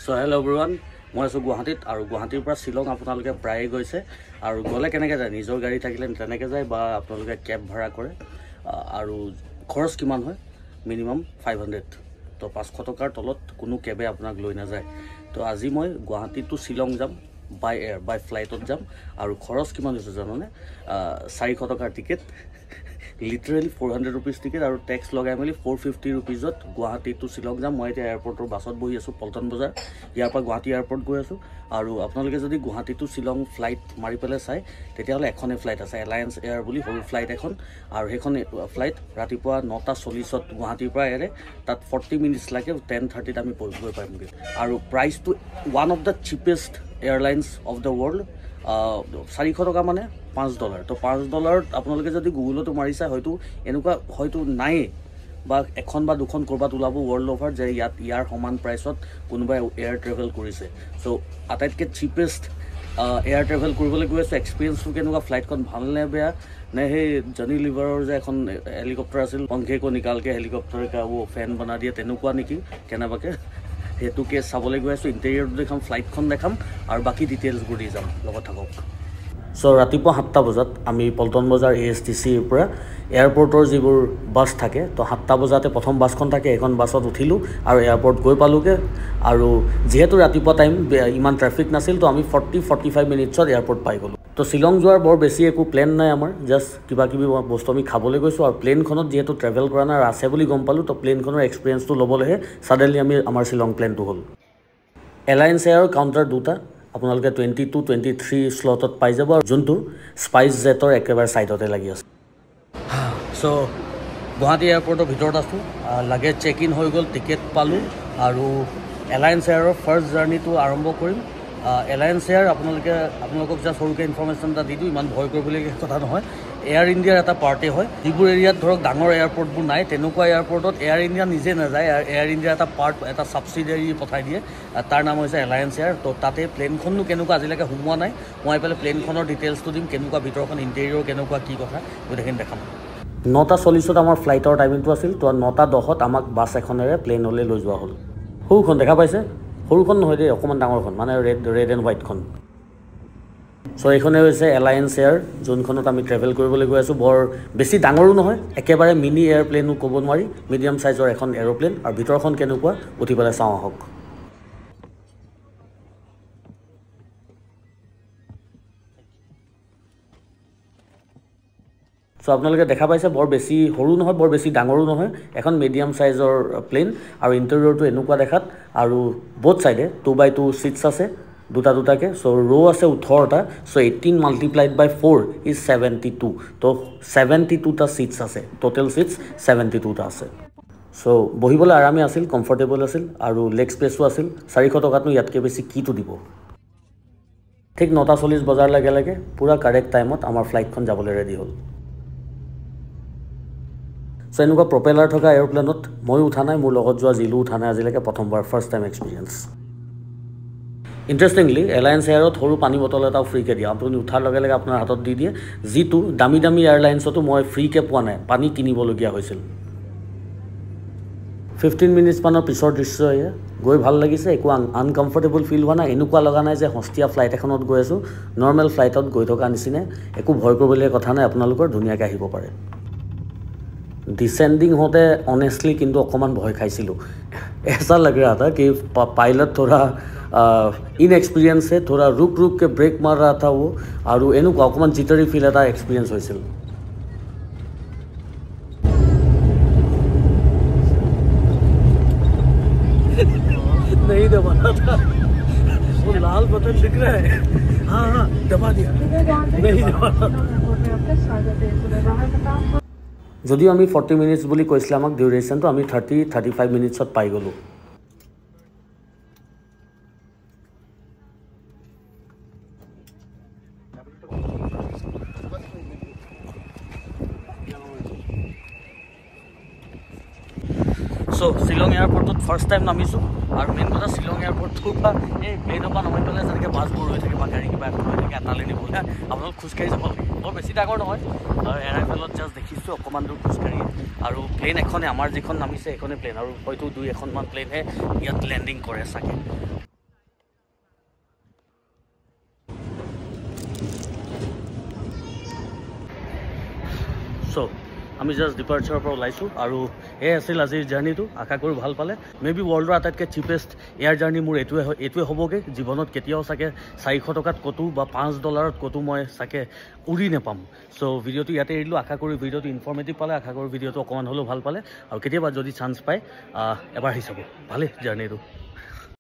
So hello everyone, মই আছো গুৱাহাটীত আৰু গুৱাহাটীৰ পৰা শিলং আপোনালোকে প্ৰায়ে গৈছে আৰু গলে কেনেকৈ যায় নিজৰ গাড়ী থাকিলে তেনেকৈ যায় বা আপোনালোকে কেব ভাড়া কৰে আৰু খৰচ কিমান হয় মিনিমাম 500 তো 500 টকাৰ তলত কোনো কেবে আপোনাক লৈ নাযায় তো আজি মই গুৱাহাটী টু শিলং যাম বাই এয়াৰ বাই ফ্লাইটত যাম আৰু খৰচ কিমান হৈছে জানোনে 400 টকাৰ টিকেট লিটাৰেলি 400 rupees টিকেট আৰু টেক্স লগাই মেলি 450 rupeesত গুৱাহাটী টু শিলং যাম মই এতিয়া এয়াৰপৰ্টৰ বাছত বহি আছো পল্টন বজাৰ ইয়াৰ পৰা গুৱাহাটী এয়াৰপৰ্ট গৈ আছো আৰু আপোনালোকে যদি গুৱাহাটী টু শিলং ফ্লাইট মাৰি পেলাই চাই তেতিয়াহ'লে এখনে ফ্লাইট আছে এলায়েন্স এয়াৰ বুলি সৰু ফ্লাইট এখন আৰু সেইখন ফ্লাইট ৰাতিপুৱা 9:40ত গুৱাহাটীৰ পৰা এৰে তাত 40 মিনিটছ লাগে 10:30ত আমি গৈ পামগৈ আৰু প্ৰাইচটো one of the cheapest airlines of the world 400 টকা মানে $5 তো $5 আপোনালোকে যদি গুগলতো মাৰিছা হয়তো এনেকুৱা হয়তো নাই বা এখন বা দুখন কৰবাত ওলাব ৱৰ্ল্ড অভাৰ যে ইয়াৰ সমান প্ৰাইচত কোনোবাই এয়াৰ ট্ৰেভেল কৰিছে সো আটাইতকৈ চিপেষ্ট এয়াৰ ট্ৰেভেল কৰিবলৈ গৈ আছো এক্সপিৰিয়েঞ্চটো কেনেকুৱা ফ্লাইটখন ভাল নে বেয়া নে সেই জনি লিভাৰৰ যে এখন হেলিকপ্টাৰ আছিল পংখে কো নিকালকে হেলিকপ্টাৰ কা ও ফেন বনা দিয়ে তেনেকুৱা নেকি কেনেবাকে হেতুকে চাবলৈ গৈ আছো ইণ্টেৰিয়ৰটো দেখাম ফ্লাইটখন দেখাম আৰু বাকি ডিটেইলছবোৰ দি যাম লগত থাকক সো ৰাতিপুৱা 7টা বজাত আমি পল্টন বজাৰ ASTCৰ পৰা এয়াৰপৰ্টৰ যিবোৰ বাছ থাকে তো 7টা বজাতে প্ৰথম বাছখন থাকে এখন বাছত উঠিলোঁ আৰু এয়াৰপৰ্ট গৈ পালোগে আৰু যেহেতু ৰাতিপুৱা টাইম ইমান ট্ৰাফিক নাছিল তো আমি 40-45 মিনিটছত এয়াৰপৰ্ট পাই গ'লোঁ তো শিলং যোৱাৰ বৰ বেছি একো প্লেন নাই আমাৰ জাষ্ট কিবা কিবি বস্তু আমি খাবলৈ গৈছোঁ আৰু প্লেনখনত যেহেতু ট্ৰেভেল কৰা নাই আছে বুলি গম পালোঁ তো প্লেনখনৰ এক্সপিৰিয়েঞ্চটো ল'বলৈহে ছাডেনলি আমাৰ শিলং প্লেনটো হ'ল এলায়েন্স এয়াৰৰ কাউণ্টাৰ দুটা আপোনালোকে 22-23 স্লটত পাই যাব আৰু যোনটো স্পাইচ জেটৰ একেবাৰে ছাইডতে লাগি আছে সো গুৱাহাটী এয়াৰপৰ্টৰ ভিতৰত আছোঁ লাগেজ চেক ইন হৈ গ'ল টিকেট পালোঁ আৰু এলায়েন্স এয়াৰৰ ফাৰ্ষ্ট জাৰ্ণিটো আৰম্ভ কৰিম এলায়েন্স এয়াৰ আপোনালোকক জাষ্ট সৰুকৈ ইনফৰ্মেশ্যন এটা দি দিওঁ ইমান ভয় কৰিবলগীয়া কথা নহয় এয়াৰ ইণ্ডিয়াৰ এটা পাৰ্টি হয় যিবোৰ এৰিয়াত ধৰক ডাঙৰ এয়াৰপৰ্টবোৰ নাই তেনেকুৱা এয়াৰপৰ্টত এয়াৰ ইণ্ডিয়া নিজে নাযায় এয়াৰ ইণ্ডিয়াৰ এটা পাৰ্ট এটা ছাবচিডিয়াৰী পঠাই দিয়ে তাৰ নাম হৈছে এলায়েন্স এয়াৰ তো তাতে প্লেনখনো কেনেকুৱা আজিলৈকে সোমোৱা নাই মই পেলাই প্লেনখনৰ ডিটেইলছটো দিম কেনেকুৱা ভিতৰখন ইণ্টেৰিয়ৰ কেনেকুৱা কি কথা গোটেইখিনি দেখাম 9:40ত আমাৰ ফ্লাইটৰ টাইমিংটো আছিল তো 9:10ত আমাক বাছ এখনেৰে প্লেনলৈ লৈ যোৱা হ'ল সৰুখন দেখা পাইছে সৰুখন নহয় দেই অকণমান ডাঙৰখন মানে ৰেড এণ্ড হোৱাইটখন সো এইখনে হৈছে এলায়েন্স এয়াৰ যোনখনত আমি ট্ৰেভেল কৰিবলৈ গৈ আছোঁ বৰ বেছি ডাঙৰো নহয় একেবাৰে মিনি এয়াৰপ্লেনো ক'ব নোৱাৰি মিডিয়াম চাইজৰ এখন এৰোপ্লেন আৰু ভিতৰখন কেনেকুৱা উঠি পেলাই চাওঁ আহক সো আপোনালোকে দেখা পাইছে বৰ বেছি সৰু নহয় বৰ বেছি ডাঙৰো নহয় এখন মিডিয়াম চাইজৰ প্লেন আৰু ইণ্টেৰিয়ৰটো এনেকুৱা দেখাত আৰু বোথ চাইডে 2x2 ছিটছ আছে দুটাকে সো ৰ' আছে 18টা সো 18 × 4 ইজ 72 তো 72টা ছিটছ আছে টোটেল ছিটছ 72টা আছে সো বহিবলৈ আৰামে আছিল কমফৰ্টেবল আছিল আৰু লেগ স্পেচো আছিল 400 টকাতনো ইয়াতকৈ বেছি কিটো দিব ঠিক 9:40 বজাৰ লগে পুৰা কাৰেক্ট টাইমত আমাৰ ফ্লাইটখন যাবলৈ ৰেডি হ'ল সো এনেকুৱা প্ৰপেলাৰ থকা এয়াৰপ্লেনত ময়ো উঠা নাই মোৰ লগত যোৱা জিলো উঠা নাই আজিলৈকে প্ৰথমবাৰ first time experience interestingly alliance এয়াৰত সৰু পানী বটল এটাও ফ্ৰীকৈ দিয়ে আপুনি উঠাৰ লগে আপোনাৰ হাতত দি দিয়ে যিটো দামী এয়াৰলাইন্সতো মই ফ্ৰীকৈ পোৱা নাই পানী কিনিবলগীয়া হৈছিল 15 মিনিটছমানৰ পিছৰ দৃশ্য এয়া গৈ ভাল লাগিছে একো আনকমফৰ্টেবল ফিল হোৱা নাই এনেকুৱা লগা নাই যে সস্তীয়া ফ্লাইট এখনত গৈ আছোঁ নৰ্মেল ফ্লাইটত গৈ থকা নিচিনাই একো ভয় কৰিবলগীয়া কথা নাই আপোনালোকৰ ধুনীয়াকৈ আহিব পাৰে डिसेंडिंग होते ऑनेस्टली किंतु अकमान भय खाइसिलो ऐसा लग रहा था कि पायलट थोड़ा इनएक्सपीरियंस है थोड़ा रुक के ब्रेक मार रहा था वो और एनुका अकमान जिटरी फील एटा एक्सपीरियंस होइसिल नहीं दबाना था वो लाल बटन दिख रहा है हाँ दबा दिया नहीं दबाना যদিও আমি 40 মিনিটছ বুলি কৈছিল আমাক ডিউৰেশ্যনটো আমি 30-35 মিনিটছত পাই গ'লোঁ সো চ' শ্বিলং এয়াৰপৰ্টত ফাৰ্ষ্ট টাইম নামিছোঁ আৰু মেইন কথা শ্বিলং এয়াৰপৰ্টটোৰ পৰা এই প্লেনৰ পৰা নামি পেলাই যেনেকৈ বাছবোৰ ৰৈ থাকে বা গাড়ী কিবা এখন ৰৈ থাকে এটালৈ নিবলৈ আপোনালোক খোজকাঢ়ি যাব লাগে বৰ বেছি ডাঙৰ নহয় আৰু এৰাইভেলত জাষ্ট দেখিছোঁ অকণমান দূৰ খোজকাঢ়ি আৰু প্লেন এখনে আমাৰ যিখন নামিছে সেইখনে প্লেন আৰু হয়তো 2-1খন প্লেনহে ইয়াত লেণ্ডিং কৰে চাগে চ' আমি জাষ্ট ডিপাৰ্চাৰৰ পৰা ওলাইছোঁ আৰু এই আছিল আজিৰ জাৰ্ণিটো আশা কৰোঁ ভাল পালে মে বি ৱৰ্ল্ডৰ আটাইতকৈ চিপেষ্ট এয়াৰ জাৰ্ণি মোৰ এইটোৱে হ'বগৈ জীৱনত কেতিয়াও চাগে 400 টকাত ক'তো বা $5 ক'তো মই চাগে উৰি নাপাম চ' ভিডিঅ'টো ইয়াতে এৰিলোঁ আশা কৰোঁ ভিডিঅ'টো ইনফৰ্মেটিভ পালে আশা কৰোঁ ভিডিঅ'টো অকণমান হ'লেও ভাল পালে আৰু কেতিয়াবা যদি চান্স পায় এবাৰ আহি চাব ভালেই জাৰ্ণিটো